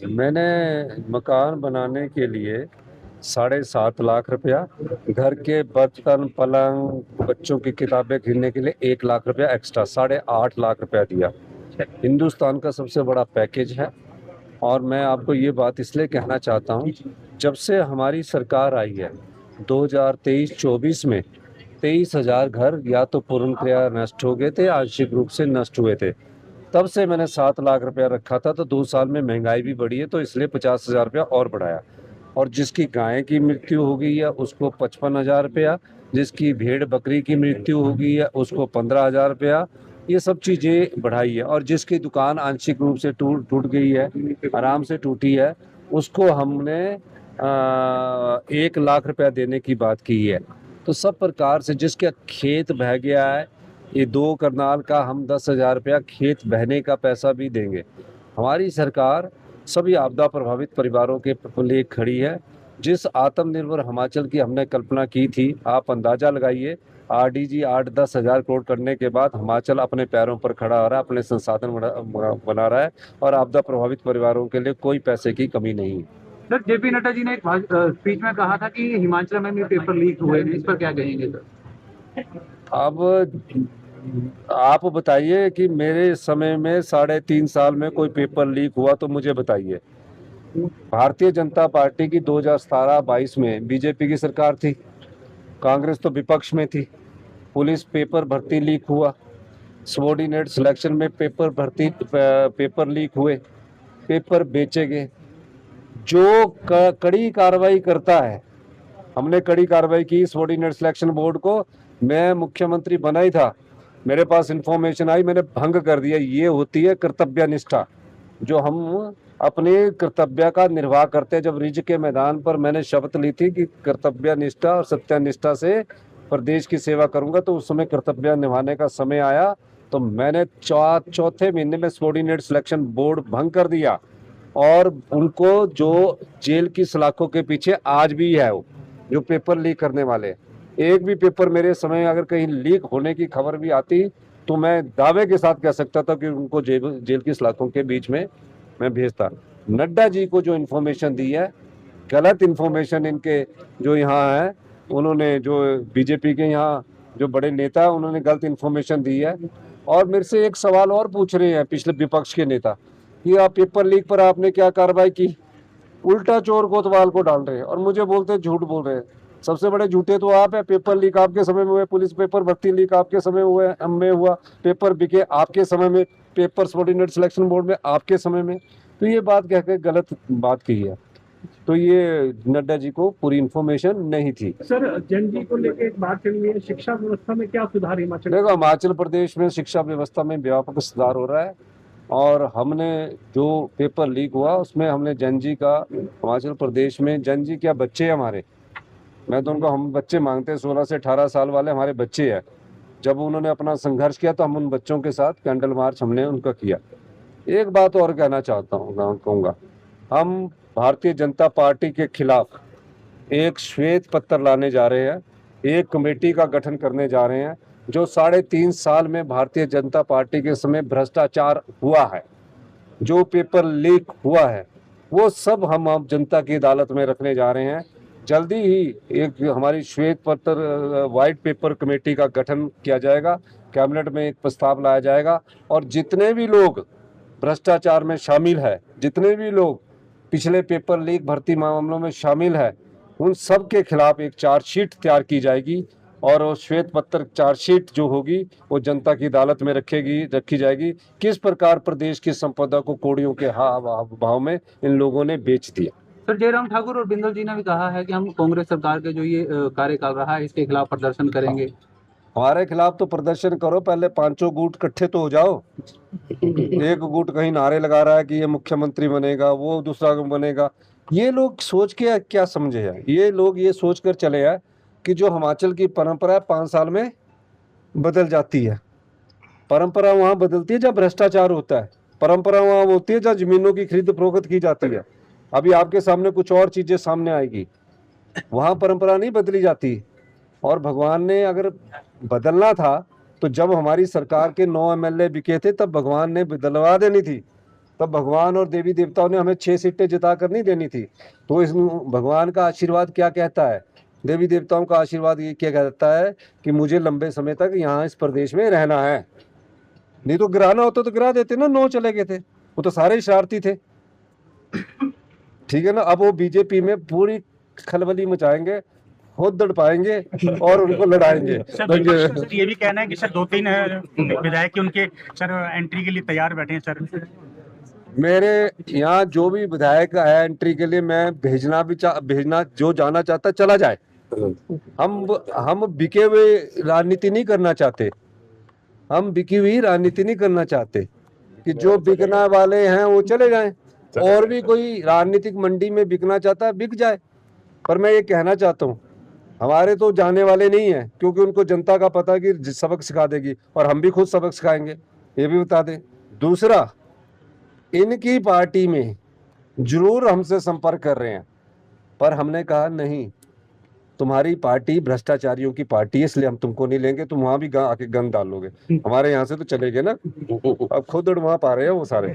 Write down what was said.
मैंने मकान बनाने के लिए 7.5 लाख रुपया, घर के बर्तन पलंग बच्चों की किताबें खरीदने के लिए 1 लाख रुपया एक्स्ट्रा 8.5 लाख रुपया दिया। हिंदुस्तान का सबसे बड़ा पैकेज है। और मैं आपको ये बात इसलिए कहना चाहता हूँ, जब से हमारी सरकार आई है 2023-24 में 23,000 घर या तो पूर्णतया नष्ट हो गए थे, आंशिक रूप से नष्ट हुए थे। तब से मैंने 7 लाख रुपया रखा था, तो 2 साल में महंगाई भी बढ़ी है तो इसलिए 50,000 रुपया और बढ़ाया। और जिसकी गाय की मृत्यु हो गई है उसको 55,000 रुपया, जिसकी भेड़ बकरी की मृत्यु हो गई है उसको 15,000 रुपया, ये सब चीज़ें बढ़ाई है। और जिसकी दुकान आंशिक रूप से टूट टूट गई है, आराम से टूटी है, उसको हमने 1 लाख रुपया देने की बात की है। तो सब प्रकार से जिसका खेत बह गया है, ये 2 करनाल का हम 10,000 रुपया खेत बहने का पैसा भी देंगे। हमारी सरकार सभी आपदा प्रभावित परिवारों के लिए खड़ी है। जिस आत्मनिर्भर हिमाचल की हमने कल्पना की थी, आप अंदाजा लगाइए, आरडीजी 8-10 हज़ार करोड़ करने के बाद हिमाचल अपने पैरों पर खड़ा हो रहा है, अपने संसाधन बना रहा है, और आपदा प्रभावित परिवारों के लिए कोई पैसे की कमी नहीं है। सर, जेपी नड्डा जी ने एक स्पीच में कहा था कि हिमाचल में भी पेपर लीक हुए हैं, इस पर क्या कहेंगे सर? अब आप बताइए कि मेरे समय में 3.5 साल में कोई पेपर लीक हुआ तो मुझे बताइए। भारतीय जनता पार्टी की 2017-22 में बीजेपी की सरकार थी, कांग्रेस तो विपक्ष में थी। पुलिस पेपर भर्ती लीक हुआ, सबॉर्डिनेट सिलेक्शन में पेपर लीक हुए, पेपर बेचे गए। जो कड़ी कार्रवाई करता है, हमने कड़ी कार्रवाई की सबॉर्डिनेट सिलेक्शन बोर्ड को। मैं मुख्यमंत्री बना ही था, मेरे पास इंफॉर्मेशन आई, मैंने भंग कर दिया। ये होती है कर्तव्य निष्ठा, जो हम अपने कर्तव्य का निर्वाह करते हैं। जब रिज के मैदान पर मैंने शपथ ली थी कि कर्तव्य निष्ठा और सत्यनिष्ठा से प्रदेश की सेवा करूंगा, तो उस समय कर्तव्य निभाने का समय आया, तो मैंने चौथे महीने में सबॉर्डिनेट सिलेक्शन बोर्ड भंग कर दिया। और उनको जो जेल की सलाखों के पीछे आज भी है, वो जो पेपर लीक करने वाले, एक भी पेपर मेरे समय अगर कहीं लीक होने की खबर भी आती तो मैं दावे के साथ कह सकता था कि उनको जेल की सलाखों के बीच में मैं भेजता। नड्डा जी को जो इन्फॉर्मेशन दी है, गलत इन्फॉर्मेशन, इनके जो यहाँ है, उन्होंने जो बीजेपी के यहाँ जो बड़े नेता है, उन्होंने गलत इन्फॉर्मेशन दी है। और मेरे से एक सवाल और पूछ रहे हैं पिछले विपक्ष के नेता कि आप पेपर लीक पर आपने क्या कार्रवाई की। उल्टा चोर कोतवाल को डाल रहे हैं और मुझे बोलते हैं झूठ बोल रहे हैं। सबसे बड़े झूठे तो आप है। पेपर लीक आपके समय में हुए, पुलिस पेपर भर्ती लीक आपके समय में हुआ, पेपर बिके आपके समय में, पेपर सबॉर्डिनेट सिलेक्शन बोर्ड में आपके समय में। तो ये बात कह के गलत बात की है। तो ये नड्डा जी को पूरी इन्फॉर्मेशन नहीं थी। सर, जन जी को लेकर एक बात चल रही है, शिक्षा व्यवस्था में क्या सुधार हिमाचल? देखो, हिमाचल प्रदेश में शिक्षा व्यवस्था में व्यापक सुधार हो रहा है। और हमने जो पेपर लीक हुआ उसमें हमने जन जी का, हिमाचल प्रदेश में जन जी क्या बच्चे हमारे, मैं तो उनको हम बच्चे मांगते हैं, 16 से 18 साल वाले हमारे बच्चे हैं। जब उन्होंने अपना संघर्ष किया तो हम उन बच्चों के साथ कैंडल मार्च हमने उनका किया। एक बात और कहना चाहता हूँ, कहूँगा, हम भारतीय जनता पार्टी के खिलाफ एक श्वेत पत्र लाने जा रहे हैं, एक कमेटी का गठन करने जा रहे हैं। जो 3.5 साल में भारतीय जनता पार्टी के समय भ्रष्टाचार हुआ है, जो पेपर लीक हुआ है, वो सब हम अब जनता की अदालत में रखने जा रहे हैं। जल्दी ही एक हमारी श्वेत पत्र व्हाइट पेपर कमेटी का गठन किया जाएगा, कैबिनेट में एक प्रस्ताव लाया जाएगा। और जितने भी लोग भ्रष्टाचार में शामिल है, जितने भी लोग पिछले पेपर लीक भर्ती मामलों में शामिल है, उन सब के खिलाफ एक चार्जशीट तैयार की जाएगी। और वो श्वेत पत्र चार्जशीट जो होगी वो जनता की अदालत में रखी जाएगी। किस प्रकार प्रदेश की संपदा को कौड़ियों के भाव में इन लोगों ने बेच दिया। सर, जयराम ठाकुर और बिंदल जी ने भी कहा है कि हम कांग्रेस सरकार के जो ये कार्यकाल रहा है इसके खिलाफ प्रदर्शन करेंगे। हमारे खिलाफ तो प्रदर्शन करो, पहले पांचों गुट इकट्ठे तो हो जाओ। एक गुट कहीं नारे लगा रहा है कि ये मुख्यमंत्री बनेगा, वो दूसरा बनेगा। ये लोग सोच के क्या समझे है, ये लोग ये सोच कर चले हैं कि जो हिमाचल की परंपरा है 5 साल में बदल जाती है। परंपरा वहां बदलती है जब भ्रष्टाचार होता है, परंपरा वहां होती है जब जमीनों की खरीद फरोख्त की जाती है। अभी आपके सामने कुछ और चीजें सामने आएगी, वहां परंपरा नहीं बदली जाती। और भगवान ने अगर बदलना था तो जब हमारी सरकार के 9 एमएलए बिके थे तब भगवान ने बदलवा देनी थी, तब भगवान और देवी देवताओं ने हमें 6 सीटें जिता कर नहीं देनी थी। तो इस भगवान का आशीर्वाद क्या कहता है, देवी देवताओं का आशीर्वाद ये क्या कहता है कि मुझे लंबे समय तक यहाँ इस प्रदेश में रहना है। नहीं तो गिराना होता तो गिरा देते ना, 9 चले गए थे, वो तो सारे शरारती थे। ठीक है ना। अब वो बीजेपी में पूरी खलबली मचाएंगे, खुद दड़ पाएंगे और उनको लड़ाएंगे। सर ये भी कहना है कि सर 2-3 विधायक उनके सर एंट्री के लिए तैयार बैठे हैं सर। मेरे यहाँ जो भी विधायक है एंट्री के लिए, मैं भेजना जो जाना चाहता है चला जाए। हम बिके हुए राजनीति नहीं करना चाहते, हम बिकी हुई राजनीति नहीं करना चाहते कि जो बिकना वाले हैं वो चले जाएं, और भी कोई राजनीतिक मंडी में बिकना चाहता है बिक जाए। पर मैं ये कहना चाहता हूँ, हमारे तो जाने वाले नहीं है, क्योंकि उनको जनता का पता है कि सबक सिखा देगी, और हम भी खुद सबक सिखाएंगे, ये भी बता दें। दूसरा, इनकी पार्टी में जरूर हमसे संपर्क कर रहे हैं, पर हमने कहा नहीं, तुम्हारी पार्टी भ्रष्टाचारियों की पार्टी है, इसलिए हम तुमको नहीं लेंगे, तुम वहां भी आके गंद डालोगे, हमारे यहाँ से तो चले गए ना। अब खुद वहां पा रहे हैं वो सारे।